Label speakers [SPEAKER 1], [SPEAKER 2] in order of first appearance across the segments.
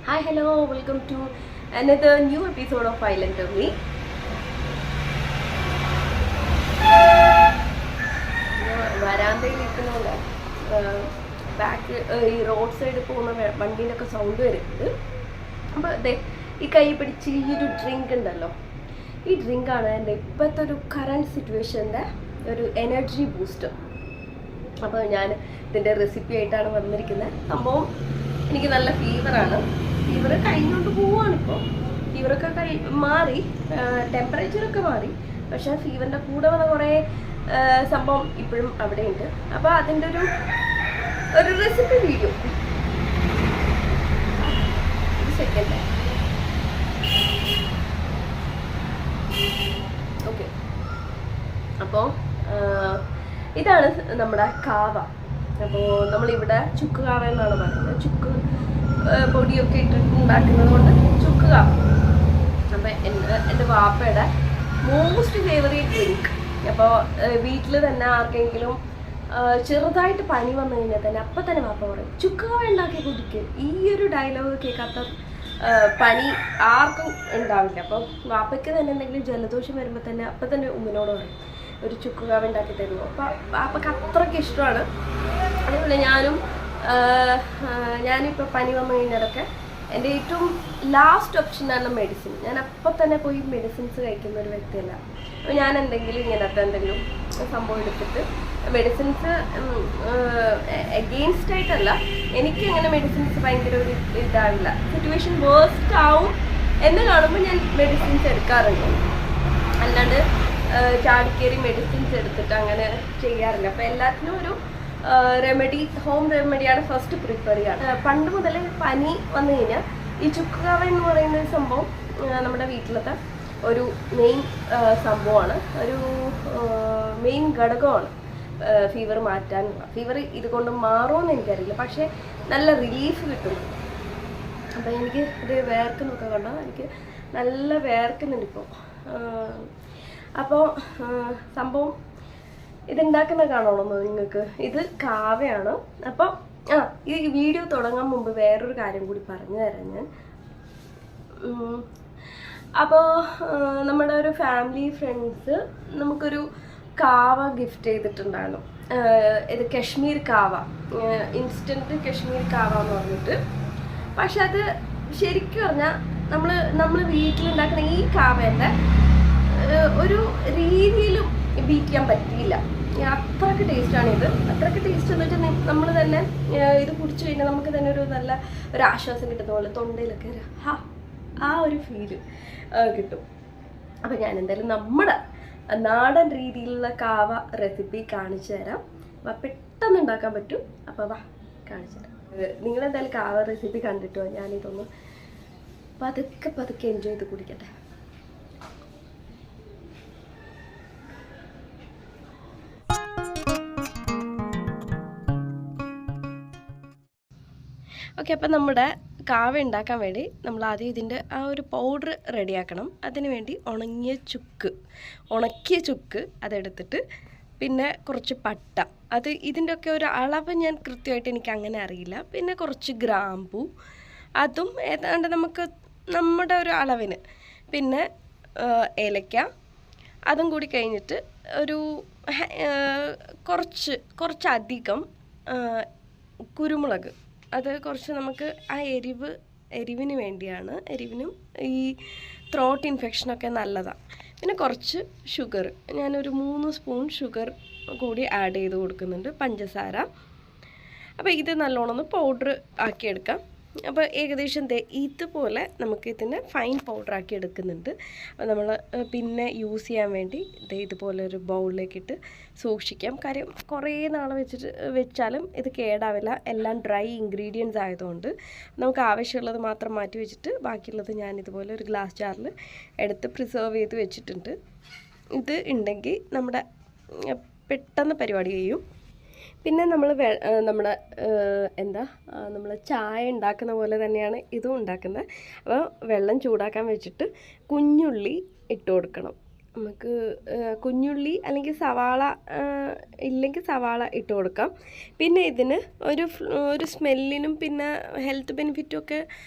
[SPEAKER 1] Hi, hello, welcome to another new episode of Island of Me. വരാന്തയിൽ ഇരിക്കുന്നതുകൊണ്ട് back ഈ road സൈഡിൽ പോകുന്ന വണ്ടീനൊക്കെ sound വരുന്നുണ്ട്. അപ്പോൾ അതെ ഈ കൈ പിടിച്ച് ഈ ഒരു ഡ്രിങ്ക് ഉണ്ടല്ലോ, ഈ ഡ്രിങ്കാണ് എൻ്റെ ഇപ്പോഴത്തെ ഒരു കറണ്ട് സിറ്റുവേഷൻ്റെ ഒരു എനർജി ബൂസ്റ്റർ. അപ്പോൾ ഞാൻ ഇതിൻ്റെ റെസിപ്പി ആയിട്ടാണ് വന്നിരിക്കുന്നത്. സംഭവം എനിക്ക് നല്ല ഫീവറാണ്. ഫീവർ കഴിഞ്ഞുകൊണ്ട് പോവുകയാണിപ്പോൾ. ഫീവറൊക്കെ മാറി, ടെമ്പറേച്ചറൊക്കെ മാറി. പക്ഷേ ഫീവറിൻ്റെ കൂടെ വന്ന കുറേ സംഭവം ഇപ്പോഴും അവിടെയുണ്ട്. അപ്പോൾ അതിൻ്റെ ഒരു റെസിപ്പി വീഡിയോ സെക്കൻഡ്. ഓക്കെ, അപ്പോൾ ഇതാണ് നമ്മുടെ കാവ. അപ്പോൾ നമ്മളിവിടെ ചുക്ക് കാവ എന്നാണ് പറയുന്നത്. ചുക്ക് പൊടിയൊക്കെ ഇട്ടിട്ട് ഉണ്ടാക്കുന്നത് കൊണ്ട് ചുക്ക് കാവ. അപ്പം എൻ്റെ വാപ്പയുടെ മോസ്റ്റ് ഫേവറേറ്റ് ഡ്രിങ്ക്. അപ്പോൾ വീട്ടിൽ തന്നെ ആർക്കെങ്കിലും ചെറുതായിട്ട് പനി വന്നു കഴിഞ്ഞാൽ തന്നെ അപ്പം തന്നെ വാപ്പ പറയും ചുക്ക് കാവ ഉണ്ടാക്കി കുടിക്കുക. ഈ ഒരു ഡയലോഗ് കേൾക്കാത്ത പനി ആർക്കും ഉണ്ടാവില്ല. അപ്പോൾ വാപ്പയ്ക്ക് തന്നെ എന്തെങ്കിലും ജലദോഷം വരുമ്പോൾ തന്നെ അപ്പം തന്നെ ഉമ്മിനോട് പറയും ഒരു ചുക്ക് കാവ ഉണ്ടാക്കി തരുമോ. അപ്പോൾ വാപ്പയ്ക്ക് അത്രയ്ക്ക് ഇഷ്ടമാണ്. അതേപോലെ ഞാനിപ്പോൾ പനി വന്നു കഴിഞ്ഞാലൊക്കെ എൻ്റെ ഏറ്റവും ലാസ്റ്റ് ഓപ്ഷനാണ് മെഡിസിൻ. ഞാൻ അപ്പം തന്നെ പോയി മെഡിസിൻസ് കഴിക്കുന്ന ഒരു വ്യക്തിയല്ല. അപ്പോൾ ഞാൻ എന്തെങ്കിലും ഇങ്ങനത്തെ എന്തെങ്കിലും സംഭവം എടുത്തിട്ട് മെഡിസിൻസ് എഗെയിൻസ്റ്റ് ആയിട്ടല്ല, എനിക്ക് ഇങ്ങനെ മെഡിസിൻസ് ഭയങ്കര ഒരു ഇതാവില്ല. സിറ്റുവേഷൻ വേഴ്സ്റ്റ് ആവും എന്ന് കാണുമ്പോൾ ഞാൻ മെഡിസിൻസ് എടുക്കാറുണ്ട്. അല്ലാണ്ട് ചാടിക്കേറി മെഡിസിൻസ് എടുത്തിട്ട് അങ്ങനെ ചെയ്യാറില്ല. അപ്പോൾ എല്ലാത്തിനും ഒരു റെമഡി, ഹോം റെമഡിയാണ് ഫസ്റ്റ് പ്രിഫർ ചെയ്യുക. പണ്ട് മുതൽ പനി വന്നു കഴിഞ്ഞാൽ ഈ ചുക്ക് കാവ എന്ന് പറയുന്ന ഒരു സംഭവം നമ്മുടെ വീട്ടിലത്തെ ഒരു മെയിൻ സംഭവമാണ്, ഒരു മെയിൻ ഘടകമാണ് ഫീവർ മാറ്റാനുള്ള. ഫീവർ ഇതുകൊണ്ട് മാറുമെന്ന് എനിക്കറിയില്ല, പക്ഷേ നല്ല റിലീഫ് കിട്ടും. അപ്പോൾ എനിക്ക് ഇത് വേർക്കുന്നൊക്കെ കണ്ടോ, എനിക്ക് നല്ല വേർക്കുന്നുണ്ട് ഇപ്പോൾ. അപ്പോൾ സംഭവം ഇതുണ്ടാക്കുന്ന കാണണമെന്നോ നിങ്ങൾക്ക്? ഇത് കാവയാണ്. അപ്പോൾ ഈ വീഡിയോ തുടങ്ങാൻ മുമ്പ് വേറൊരു കാര്യം കൂടി പറഞ്ഞു തരാം ഞാൻ. അപ്പോൾ നമ്മുടെ ഒരു ഫാമിലി ഫ്രണ്ട്സ് നമുക്കൊരു കാവ ഗിഫ്റ്റ് ചെയ്തിട്ടുണ്ടായിരുന്നു. ഇത് കശ്മീർ കാവ, ഇൻസ്റ്റൻറ്റ് കശ്മീർ കാവ എന്ന് പറഞ്ഞിട്ട്. പക്ഷെ അത് ശരിക്കും പറഞ്ഞാൽ നമ്മൾ വീട്ടിലുണ്ടാക്കുന്ന ഈ കാവേൻ്റെ ഒരു രീതിയിലും ബീറ്റ് ചെയ്യാൻ പറ്റിയില്ല. അത്രയ്ക്ക് ടേസ്റ്റാണ് ഇത്. അത്രയ്ക്ക് ടേസ്റ്റ് എന്ന് വെച്ചാൽ നമ്മൾ തന്നെ ഇത് കുടിച്ചു കഴിഞ്ഞാൽ നമുക്ക് തന്നെ ഒരു നല്ല ഒരു ആശ്വാസം കിട്ടുന്ന പോലെ തൊണ്ടയിലൊക്കെ ആ ഒരു ഫീല് കിട്ടും. അപ്പം ഞാൻ എന്തായാലും നമ്മുടെ നാടൻ രീതിയിലുള്ള കാവ റെസിപ്പി കാണിച്ചു തരാം. അപ്പം പെട്ടെന്ന് ഉണ്ടാക്കാൻ പറ്റും. അപ്പോൾ കാണിച്ചു തരാം. നിങ്ങളെന്തായാലും കാവ റെസിപ്പി കണ്ടിട്ടോ. ഞാനിതൊന്ന് പതുക്കെ എൻജോയ് ചെയ്ത് കുടിക്കട്ടെ. ഓക്കെ, അപ്പം നമ്മുടെ കാവ ഉണ്ടാക്കാൻ വേണ്ടി നമ്മൾ ആദ്യം ഇതിൻ്റെ ആ ഒരു പൗഡർ റെഡിയാക്കണം. അതിന് വേണ്ടി ഉണക്കിയ ചുക്ക് അതെടുത്തിട്ട്, പിന്നെ കുറച്ച് പട്ട, അത് ഇതിൻ്റെ ഒക്കെ ഒരു അളവ് ഞാൻ കൃത്യമായിട്ട് എനിക്ക് അങ്ങനെ അറിയില്ല. പിന്നെ കുറച്ച് ഗ്രാമ്പൂ, അതും ഏതാണ്ട് നമ്മുടെ ഒരു അളവിന്. പിന്നെ ഏലക്ക, അതും കൂടി കഴിഞ്ഞിട്ട് ഒരു കുറച്ചധികം കുരുമുളക്, അത് കുറച്ച് നമുക്ക് ആ എരിവിന് വേണ്ടിയാണ്. എരിവിനും ഈ ത്രോട്ട് ഇൻഫെക്ഷനൊക്കെ നല്ലതാണ്. പിന്നെ കുറച്ച് ഷുഗർ, ഞാനൊരു 3 സ്പൂൺ ഷുഗർ കൂടി ആഡ് ചെയ്ത് കൊടുക്കുന്നുണ്ട്, പഞ്ചസാര. അപ്പോൾ ഇത് നല്ലോണം ഒന്ന് പൗഡർ ആക്കിയെടുക്കാം. അപ്പോൾ ഏകദേശം ഇതുപോലെ നമുക്ക് ഇതിനെ ഫൈൻ പൗഡറാക്കി എടുക്കുന്നുണ്ട്. അപ്പോൾ നമ്മൾ പിന്നെ യൂസ് ചെയ്യാൻ വേണ്ടി ഇതുപോലെ ഒരു ബൗളിലേക്ക് ഇട്ട് സൂക്ഷിക്കാം. കാര്യം കുറേ നാൾ വെച്ചാലും ഇത് കേടാവില്ല. എല്ലാം ഡ്രൈ ഇൻഗ്രീഡിയൻസ് ആയതുകൊണ്ട് നമുക്ക് ആവശ്യമുള്ളത് മാത്രം മാറ്റി വെച്ചിട്ട് ബാക്കിയുള്ളത് ഞാൻ ഇതുപോലെ ഒരു ഗ്ലാസ് ജാറിൽ എടുത്ത് പ്രിസർവ് ചെയ്ത് വെച്ചിട്ടുണ്ട്. ഇത് ഉണ്ടെങ്കിൽ നമ്മുടെ പെട്ടെന്ന് പരിപാടി ചെയ്യും. പിന്നെ നമ്മൾ നമ്മൾ ചായ ഉണ്ടാക്കുന്ന പോലെ തന്നെയാണ് ഇതും ഉണ്ടാക്കുന്നത്. അപ്പോൾ വെള്ളം ചൂടാക്കാൻ വെച്ചിട്ട് കുഞ്ഞുള്ളി ഇട്ട് കൊടുക്കണം. നമുക്ക് കുഞ്ഞുള്ളി അല്ലെങ്കിൽ സവാള ഇല്ലെങ്കിൽ സവാള ഇട്ട് കൊടുക്കാം. പിന്നെ ഇതിന് ഒരു സ്മെല്ലിനും പിന്നെ ഹെൽത്ത് ബെനിഫിറ്റും ഒക്കെ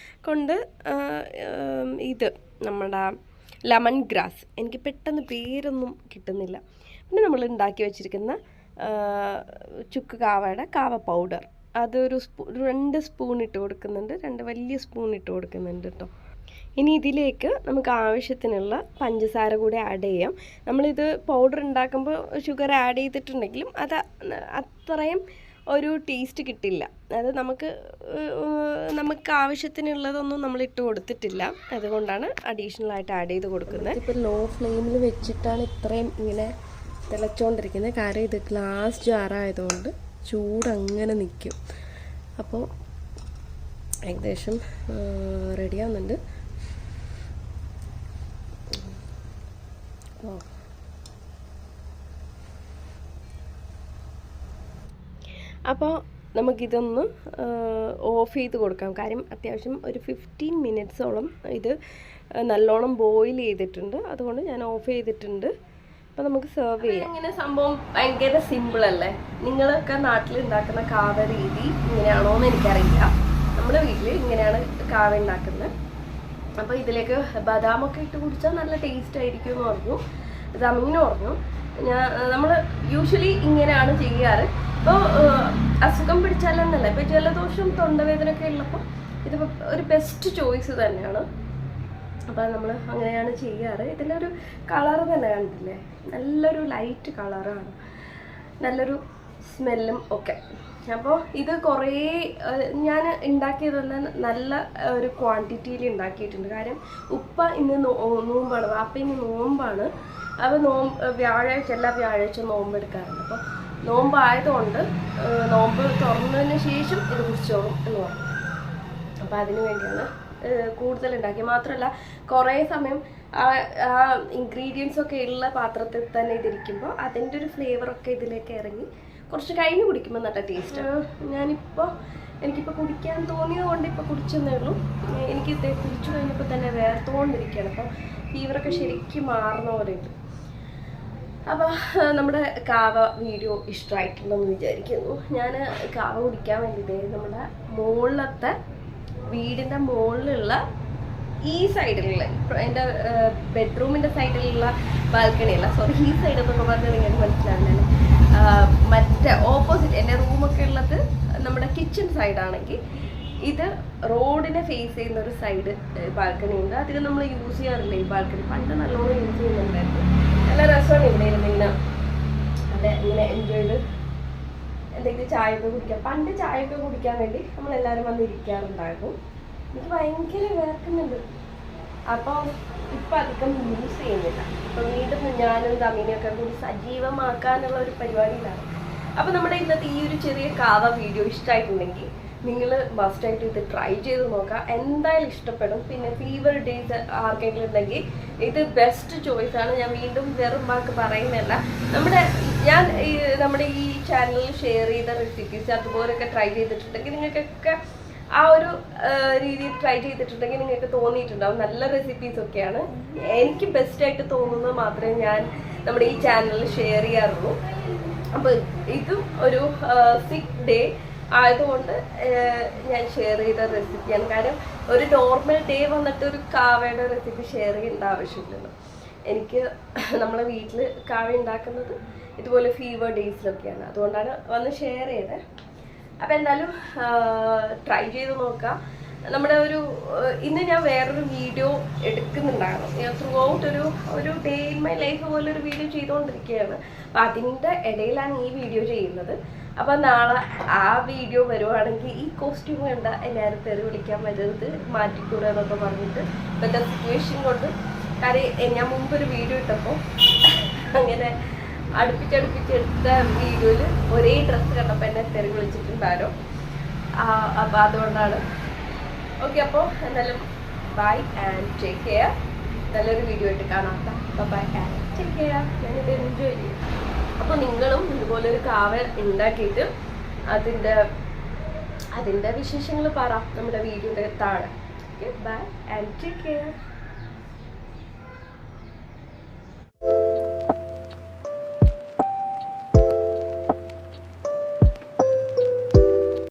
[SPEAKER 1] കൊണ്ട് ഇത് നമ്മുടെ ലെമൺ ഗ്രാസ്, എനിക്ക് പെട്ടെന്ന് പേരൊന്നും കിട്ടുന്നില്ല. പിന്നെ നമ്മൾ ഉണ്ടാക്കി വെച്ചിരിക്കുന്ന ചുക്ക് കാവയുടെ കാവ പൗഡർ, അതൊരു 2 സ്പൂൺ ഇട്ട് കൊടുക്കുന്നുണ്ട്, 2 വലിയ സ്പൂൺ ഇട്ട് കൊടുക്കുന്നുണ്ട് കേട്ടോ. ഇനി ഇതിലേക്ക് നമുക്ക് ആവശ്യത്തിനുള്ള പഞ്ചസാര കൂടി ആഡ് ചെയ്യാം. നമ്മളിത് പൗഡർ ഉണ്ടാക്കുമ്പോൾ ഷുഗർ ആഡ് ചെയ്തിട്ടുണ്ടെങ്കിലും അത് അത്രയും ഒരു ടേസ്റ്റ് കിട്ടില്ല. അത് നമുക്ക് ആവശ്യത്തിനുള്ളതൊന്നും നമ്മൾ ഇട്ട് കൊടുത്തിട്ടില്ല, അതുകൊണ്ടാണ് അഡീഷണലായിട്ട് ആഡ് ചെയ്ത് കൊടുക്കുന്നത്. ഇപ്പോൾ ലോ ഫ്ലെയിമിൽ വെച്ചിട്ടാണ് ഇത്രയും ഇങ്ങനെ തിളച്ചുകൊണ്ടിരിക്കുന്നത്. കാരണം ഇത് ഗ്ലാസ് ജാറായതുകൊണ്ട് ചൂടങ്ങനെ നിൽക്കും. അപ്പോൾ ഏകദേശം റെഡിയാവുന്നുണ്ട്. അപ്പോൾ നമുക്കിതൊന്ന് ഓഫ് ചെയ്ത് കൊടുക്കാം. കാര്യം അത്യാവശ്യം ഒരു 15 മിനിറ്റ്സോളം ഇത് നല്ലോണം ബോയിൽ ചെയ്തിട്ടുണ്ട്, അതുകൊണ്ട് ഞാൻ ഓഫ് ചെയ്തിട്ടുണ്ട്. അപ്പോൾ നമുക്ക് സെർവ് ചെയ്യാം. ഇങ്ങനെ സംഭവം ഭയങ്കര സിമ്പിളല്ലേ? നിങ്ങളൊക്കെ നാട്ടിൽ ഉണ്ടാക്കുന്ന കാവ രീതി ഇങ്ങനെയാണോ എന്ന് എനിക്കറിയില്ല. നമ്മുടെ വീട്ടിൽ ഇങ്ങനെയാണ് കാവ ഉണ്ടാക്കുന്നത്. അപ്പോൾ ഇതിലേക്ക് ബദാമൊക്കെ ഇട്ട് കുടിച്ചാൽ നല്ല ടേസ്റ്റ് ആയിരിക്കും എന്ന് പറഞ്ഞു ജമീന് പറഞ്ഞു. നമ്മൾ യൂഷ്വലി ഇങ്ങനെയാണ് ചെയ്യാറ്. ഇപ്പോൾ അസുഖം പിടിച്ചാലെന്നല്ല, ഇപ്പോൾ ജലദോഷം തൊണ്ടവേദനയൊക്കെ ഉള്ളപ്പോൾ ഇത് ഒരു ബെസ്റ്റ് ചോയ്സ് തന്നെയാണ്. അപ്പോൾ നമ്മൾ അങ്ങനെയാണ് ചെയ്യാറ്. ഇതിൻ്റെ ഒരു കളർ തന്നെ കണ്ടില്ലേ, നല്ലൊരു ലൈറ്റ് കളറാണ്, നല്ലൊരു സ്മെല്ലും ഒക്കെ. അപ്പോൾ ഇത് കുറേ ഞാൻ ഉണ്ടാക്കിയത് തന്നെ നല്ല ഒരു ക്വാണ്ടിറ്റിയിൽ ഉണ്ടാക്കിയിട്ടുണ്ട്. കാര്യം ഉപ്പ ഇന്ന് നോമ്പാണ്, അപ്പം ഇന്ന് നോമ്പാണ്. അപ്പോൾ വ്യാഴാഴ്ച എല്ലാ വ്യാഴാഴ്ച നോമ്പ് എടുക്കാറുണ്ട്. അപ്പോൾ നോമ്പായതുകൊണ്ട് നോമ്പ് തുറന്നതിന് ശേഷം ഇത് കുടിച്ചോളും എന്ന് പറഞ്ഞു. അപ്പോൾ അതിന് വേണ്ടിയാണ് കൂടുതൽ ഉണ്ടാക്കി. മാത്രമല്ല കുറേ സമയം ആ ഇൻഗ്രീഡിയൻസ് ഒക്കെ ഉള്ള പാത്രത്തിൽ തന്നെ ഇതിരിക്കുമ്പോൾ അതിൻ്റെ ഒരു ഫ്ലേവറൊക്കെ ഇതിലേക്ക് ഇറങ്ങി കുറച്ച് കഴിഞ്ഞ് കുടിക്കുമ്പോൾ നല്ല ടേസ്റ്റ്. എനിക്കിപ്പോൾ കുടിക്കാൻ തോന്നിയത് കൊണ്ട് ഇപ്പോൾ കുടിച്ചെന്നേ ഉള്ളൂ. എനിക്ക് കുടിച്ചു കഴിഞ്ഞപ്പോൾ തന്നെ വേർത്തുകൊണ്ടിരിക്കുകയാണ്. അപ്പോൾ ഫീവറൊക്കെ ശരിക്കും മാറുന്ന പോലെ ഉണ്ട്. അപ്പോൾ നമ്മുടെ കാവ വീഡിയോ ഇഷ്ടമായിട്ടുണ്ടെന്ന് വിചാരിക്കുന്നു. ഞാൻ കാവ കുടിക്കാൻ വേണ്ടിയിട്ട് നമ്മുടെ മുകളിലത്തെ വീടിൻ്റെ മുകളിലുള്ള ഈ സൈഡിലുള്ള എൻ്റെ ബെഡ്റൂമിൻ്റെ സൈഡിലുള്ള ബാൽക്കണിയല്ല, സോറി, ഈ സൈഡ് എന്നൊക്കെ പറഞ്ഞാൽ നിങ്ങൾക്ക് മനസ്സിലാവില്ലല്ലേ. മറ്റേ ഓപ്പോസിറ്റ് എൻ്റെ റൂമൊക്കെ ഉള്ളത് നമ്മുടെ കിച്ചൺ സൈഡാണെങ്കിൽ ഇത് റോഡിനെ ഫേസ് ചെയ്യുന്ന ഒരു സൈഡ് ബാൽക്കണി ഉണ്ട്. അധികം നമ്മൾ യൂസ് ചെയ്യാറില്ല ഈ ബാൽക്കണി. പണ്ട് നല്ലോണം യൂസ് ചെയ്യുന്നുണ്ടായിരുന്നു. നല്ല രസമാണ് ഇവിടെ ഇരുന്ന് ഇങ്ങനെ എൻജോയ് ചെയ്ത് എന്തെങ്കിലും ചായയൊക്കെ കുടിക്കാം. പണ്ട് ചായയൊക്കെ കുടിക്കാൻ വേണ്ടി നമ്മളെല്ലാവരും വന്ന് ഇരിക്കാറുണ്ടായിരുന്നു. എനിക്ക് ഭയങ്കര വേർക്കുന്നുണ്ട്. അപ്പോൾ ഇപ്പം അധികം യൂസ് ചെയ്യുന്നില്ല. അപ്പോൾ വീണ്ടും ഞാനും തമീനൊക്കെ കൂടി സജീവമാക്കാനുള്ള ഒരു പരിപാടിയിലാണ്. അപ്പോൾ നമ്മുടെ ഇന്നത്തെ ഈ ഒരു ചെറിയ കാവ വീഡിയോ ഇഷ്ടമായിട്ടുണ്ടെങ്കിൽ നിങ്ങൾ മസ്റ്റായിട്ട് ഇത് ട്രൈ ചെയ്ത് നോക്കുക. എന്തായാലും ഇഷ്ടപ്പെടും. പിന്നെ ഫീവർ ഡേയ്സ് ആർക്കെങ്കിലും ഉണ്ടെങ്കിൽ ഇത് ബെസ്റ്റ് ചോയ്സാണ്. ഞാൻ വീണ്ടും വെറും വാക്ക് പറയുന്നതല്ല. നമ്മുടെ ഈ ചാനലിൽ ഷെയർ ചെയ്ത റെസിപ്പീസ് അതുപോലൊക്കെ ട്രൈ ചെയ്തിട്ടുണ്ടെങ്കിൽ നിങ്ങൾക്കൊക്കെ ആ ഒരു രീതിയിൽ ട്രൈ ചെയ്തിട്ടുണ്ടെങ്കിൽ നിങ്ങൾക്ക് തോന്നിയിട്ടുണ്ടാവും നല്ല റെസിപ്പീസൊക്കെയാണ്. എനിക്ക് ബെസ്റ്റായിട്ട് തോന്നുന്നത് മാത്രമേ ഞാൻ നമ്മുടെ ഈ ചാനലിൽ ഷെയർ ചെയ്യാറുള്ളൂ. അപ്പോൾ ഇതും ഒരു സിക്ക് ഡേ ആയതുകൊണ്ട് ഞാൻ ഷെയർ ചെയ്ത റെസിപ്പിയാണ്. കാരണം ഒരു നോർമൽ ഡേ വന്നിട്ട് ഒരു കാവയുടെ റെസിപ്പി ഷെയർ ചെയ്യേണ്ട ആവശ്യമില്ലല്ലോ. എനിക്ക് നമ്മളെ വീട്ടിൽ കാവ ഉണ്ടാക്കുന്നത് ഇതുപോലെ ഫീവർ ഡേയ്സിലൊക്കെയാണ്, അതുകൊണ്ടാണ് വന്ന് ഷെയർ ചെയ്തത്. അപ്പോൾ എന്തായാലും ട്രൈ ചെയ്ത് നോക്കാം. നമ്മുടെ ഇന്ന് ഞാൻ വേറൊരു വീഡിയോ എടുക്കുന്നുണ്ടായിരുന്നു. ഞാൻ ത്രൂ ഔട്ട് ഒരു ഡേ ഇൻ മൈ ലൈഫ് പോലെ ഒരു വീഡിയോ ചെയ്തുകൊണ്ടിരിക്കുകയാണ്. അപ്പം അതിൻ്റെ ഇടയിലാണ് ഈ വീഡിയോ ചെയ്യുന്നത്. അപ്പം നാളെ ആ വീഡിയോ വരുവാണെങ്കിൽ ഈ കോസ്റ്റ്യൂം കണ്ട എല്ലാവരും തെറി വിളിക്കാൻ പറ്റരുത്, മാറ്റിക്കൂടുക എന്നൊക്കെ പറഞ്ഞിട്ട് ഇപ്പോഴത്തെ സിറ്റുവേഷൻ കൊണ്ട്. കാര്യം ഞാൻ മുമ്പൊരു വീഡിയോ ഇട്ടപ്പോൾ അങ്ങനെ അടുപ്പിച്ചെടുത്ത വീഡിയോയിൽ ഒരേ ഡ്രസ്സ് കണ്ടപ്പോൾ എന്നെ തെറി വിളിച്ചിട്ടുണ്ടാരോ. അപ്പോൾ അതുകൊണ്ടാണ്. ഓക്കെ, അപ്പോൾ എന്തായാലും ബൈ ആൻഡ് ടേക്ക് കെയർ. നല്ലൊരു വീഡിയോ ആയിട്ട് കാണാം. Bye and take care. ഞാനിത് എൻജോയ് ചെയ്യും. അപ്പോൾ നിങ്ങളും ഇതുപോലൊരു കാവ ഉണ്ടാക്കിയിട്ട് അതിൻ്റെ വിശേഷങ്ങൾ പറ നമ്മുടെ വീഡിയോയുടെ താഴെ. Okay, bye and take care.